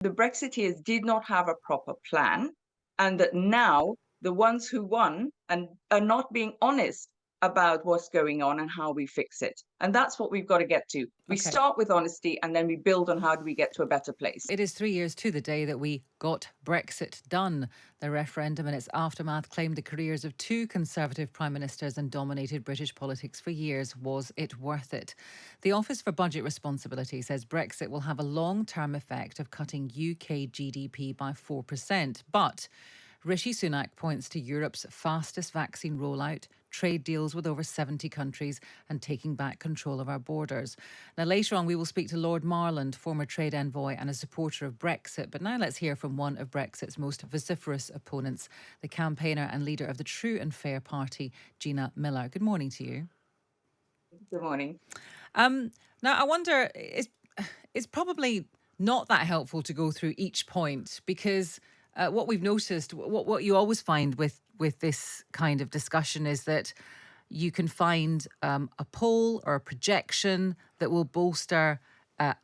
the Brexiteers did not have a proper plan, and that now the ones who won and are not being honest about what's going on and how we fix it. And that's what we've got to get to. We Okay. start with honesty and then we build on how do we get to a better place. It is 3 years to the day that we got Brexit done. The referendum and its aftermath claimed the careers of two Conservative prime ministers and dominated British politics for years. Was it worth it? The Office for Budget Responsibility says Brexit will have a long-term effect of cutting UK GDP by 4%. But Rishi Sunak points to Europe's fastest vaccine rollout, trade deals with over 70 countries, and taking back control of our borders. Now, later on, we will speak to Lord Marland, former trade envoy and a supporter of Brexit. But now let's hear from one of Brexit's most vociferous opponents, the campaigner and leader of the True and Fair Party, Gina Miller. Good morning to you. Good morning. Now, I wonder, it's probably not that helpful to go through each point because what we've noticed, what you always find with this kind of discussion is that you can find a poll or a projection that will bolster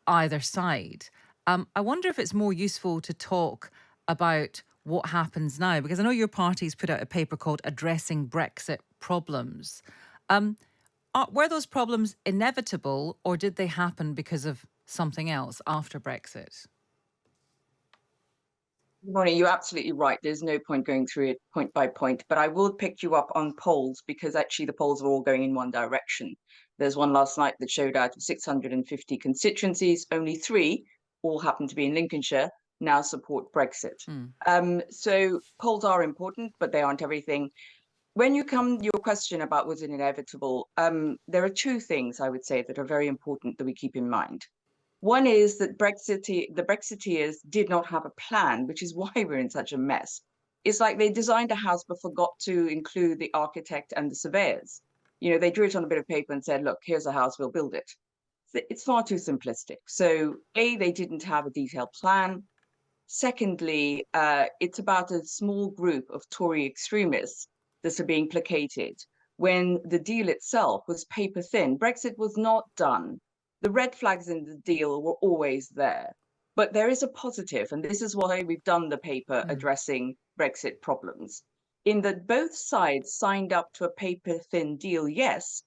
either side. I wonder if it's more useful to talk about what happens now, because I know your party's put out a paper called Addressing Brexit Problems. Were those problems inevitable or did they happen because of something else after Brexit? Good morning. You're absolutely right. There's no point going through it point by point, but I will pick you up on polls because actually the polls are all going in one direction. There's one last night that showed out of 650 constituencies, only three, all happen to be in Lincolnshire, now support Brexit. So polls are important, but they aren't everything. When you come your question about was it inevitable, there are two things I would say that are very important that we keep in mind. One is that the Brexiteers did not have a plan, which is why we're in such a mess. It's like they designed a house but forgot to include the architect and the surveyors. You know, they drew it on a bit of paper and said, look, here's a house, we'll build it. It's far too simplistic. So, A, they didn't have a detailed plan. Secondly, it's about a small group of Tory extremists that are being placated when the deal itself was paper thin. Brexit was not done. The red flags in the deal were always there. But there is a positive, and this is why we've done the paper addressing Brexit problems, in that both sides signed up to a paper thin deal, yes,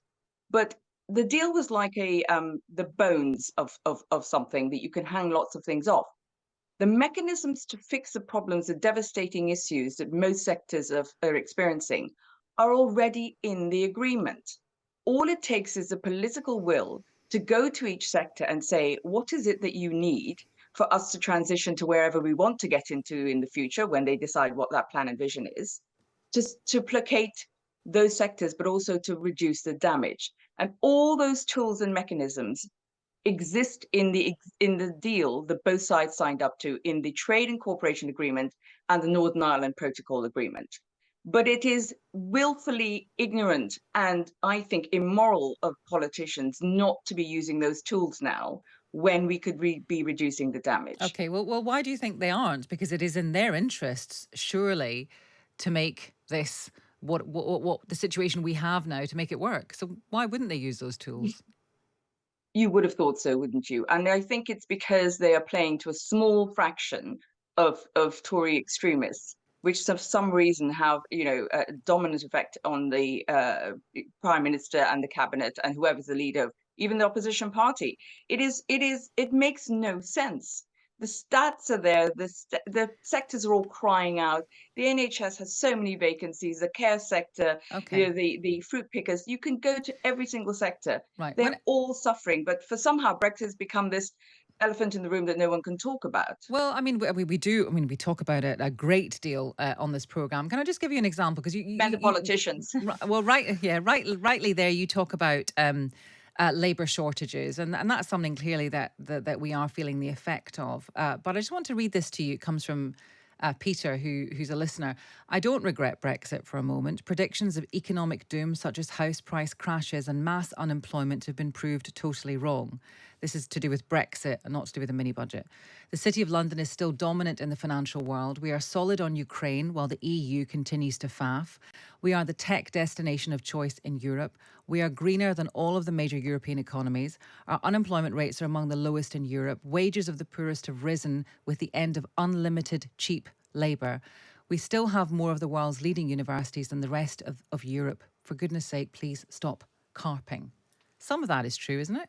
but the deal was like the bones of something that you can hang lots of things off. The mechanisms to fix the problems, the devastating issues that most sectors are experiencing, are already in the agreement. All it takes is a political will to go to each sector and say, what is it that you need for us to transition to wherever we want to get into in the future when they decide what that plan and vision is, just to placate those sectors, but also to reduce the damage. And all those tools and mechanisms exist in the deal that both sides signed up to in the Trade and Cooperation Agreement and the Northern Ireland Protocol Agreement. But it is willfully ignorant and I think immoral of politicians not to be using those tools now when we could be reducing the damage. Okay, well, why do you think they aren't? Because it is in their interests, surely, to make this what the situation we have now to make it work. So why wouldn't they use those tools? You would have thought so, wouldn't you? And I think it's because they are playing to a small fraction of Tory extremists, which for some reason have, you know, a dominant effect on the prime minister and the cabinet and whoever's the leader of even the opposition party. It makes no sense. The stats are there. The sectors are all crying out. The NHS has so many vacancies. The care sector, you know, Okay, the fruit pickers. You can go to every single sector. right. They're all suffering, but for somehow Brexit has become this elephant in the room that no one can talk about. Well, I mean, we do. I mean, we talk about it a great deal on this program. Can I just give you an example? Because And the politicians. well, right, yeah, rightly there, you talk about labour shortages, and that's something clearly that we are feeling the effect of. But I just want to read this to you. It comes from Peter, who's a listener. I don't regret Brexit for a moment. Predictions of economic doom, such as house price crashes and mass unemployment, have been proved totally wrong. This is to do with Brexit and not to do with a mini budget. The City of London is still dominant in the financial world. We are solid on Ukraine while the EU continues to faff. We are the tech destination of choice in Europe. We are greener than all of the major European economies. Our unemployment rates are among the lowest in Europe. Wages of the poorest have risen with the end of unlimited cheap labour. We still have more of the world's leading universities than the rest of Europe. For goodness sake, please stop carping. Some of that is true, isn't it?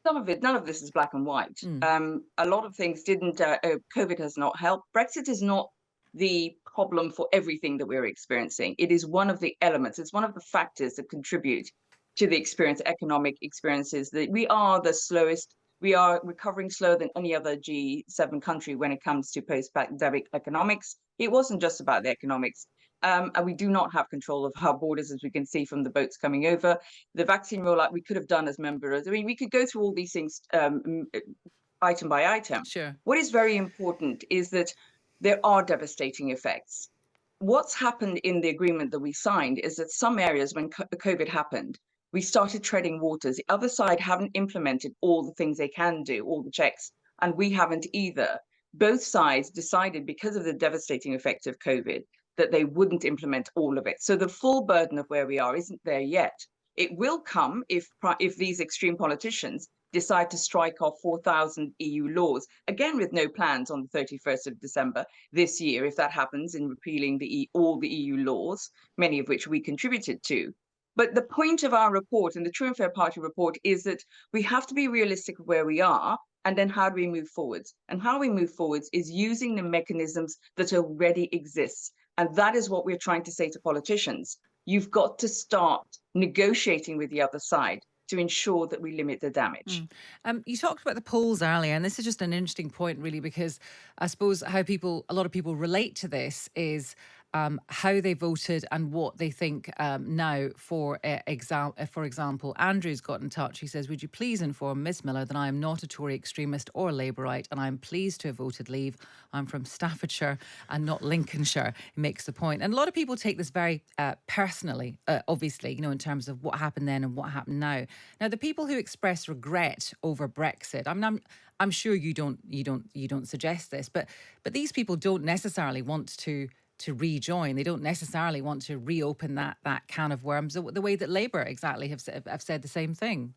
Some of it, none of this is black and white. A lot of things didn't, COVID has not helped. Brexit is not the problem for everything that we're experiencing. It is one of the elements, it's one of the factors that contribute to the economic experiences. That we are the slowest, we are recovering slower than any other G7 country when it comes to post-pandemic economics. It wasn't just about the economics. And we do not have control of our borders, as we can see from the boats coming over. The vaccine rollout we could have done as members. I mean, we could go through all these things item by item. Sure. What is very important is that there are devastating effects. What's happened in the agreement that we signed is that some areas, when COVID happened, we started treading waters. The other side haven't implemented all the things they can do, all the checks, and we haven't either. Both sides decided, because of the devastating effects of COVID, that they wouldn't implement all of it. So the full burden of where we are isn't there yet. It will come if these extreme politicians decide to strike off 4,000 EU laws, again with no plans on the 31st of December this year, if that happens, in repealing all the EU laws, many of which we contributed to. But the point of our report, and the True and Fair Party report, is that we have to be realistic of where we are, and then how do we move forwards? And how we move forwards is using the mechanisms that already exist. And that is what we're trying to say to politicians. You've got to start negotiating with the other side to ensure that we limit the damage. You talked about the polls earlier, and this is just an interesting point, really, because I suppose how a lot of people relate to this is how they voted and what they think now. For example, Andrew's got in touch. He says, "Would you please inform Miss Miller that I am not a Tory extremist or a Labourite, and I'm pleased to have voted Leave. I'm from Staffordshire and not Lincolnshire." He makes the point, and a lot of people take this very personally, obviously, in terms of what happened then and what happened now. Now, the people who express regret over Brexit, I'm sure you don't suggest this, but these people don't necessarily want to rejoin. They don't necessarily want to reopen that can of worms the way that Labour exactly have said the same thing.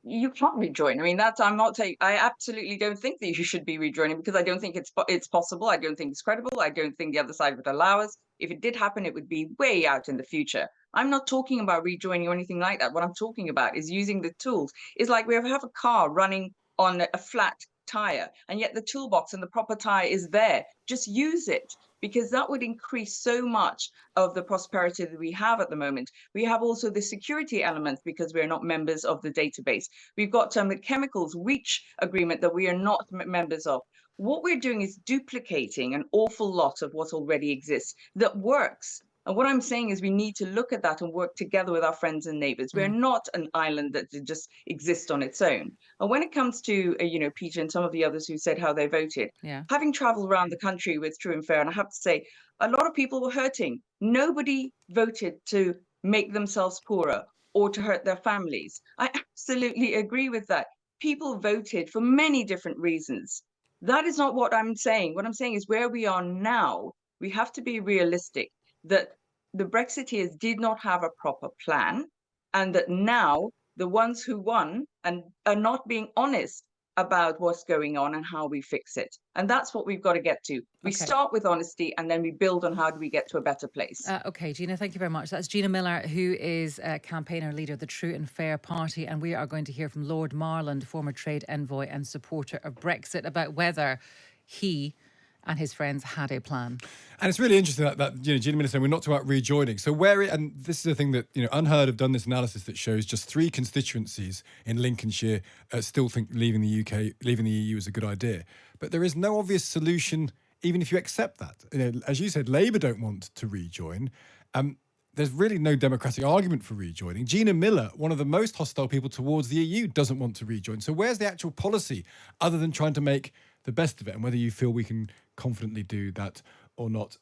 You can't rejoin. I mean, I'm not saying, I absolutely don't think that you should be rejoining, because I don't think it's possible. I don't think it's credible. I don't think the other side would allow us. If it did happen, it would be way out in the future. I'm not talking about rejoining or anything like that. What I'm talking about is using the tools. It's like we have a car running on a flat tire, and yet the toolbox and the proper tire is there. Just use it, because that would increase so much of the prosperity that we have at the moment. We have also the security elements, because we're not members of the database. We've got the chemicals REACH agreement that we are not members of. What we're doing is duplicating an awful lot of what already exists that works. And what I'm saying is we need to look at that and work together with our friends and neighbors. We're not an island that just exists on its own. And when it comes to, Peter and some of the others who said how they voted, having traveled around the country with True and Fair, and I have to say, a lot of people were hurting. Nobody voted to make themselves poorer or to hurt their families. I absolutely agree with that. People voted for many different reasons. That is not what I'm saying. What I'm saying is where we are now, we have to be realistic that the Brexiteers did not have a proper plan, and that now the ones who won and are not being honest about what's going on and how we fix it. And that's what we've got to get to. We start with honesty, and then we build on how do we get to a better place. Okay, Gina, thank you very much. That's Gina Miller, who is a campaigner leader of the True and Fair Party. And we are going to hear from Lord Marland, former trade envoy and supporter of Brexit, about whether he and his friends had a plan. And it's really interesting that Gina Miller said we're not about rejoining. So and this is the thing that, Unheard have done this analysis that shows just 3 constituencies in Lincolnshire still think leaving the UK, leaving the EU is a good idea. But there is no obvious solution, even if you accept that. As you said, Labour don't want to rejoin. There's really no democratic argument for rejoining. Gina Miller, one of the most hostile people towards the EU, doesn't want to rejoin. So where's the actual policy other than trying to make the best of it, and whether you feel we can confidently do that or not?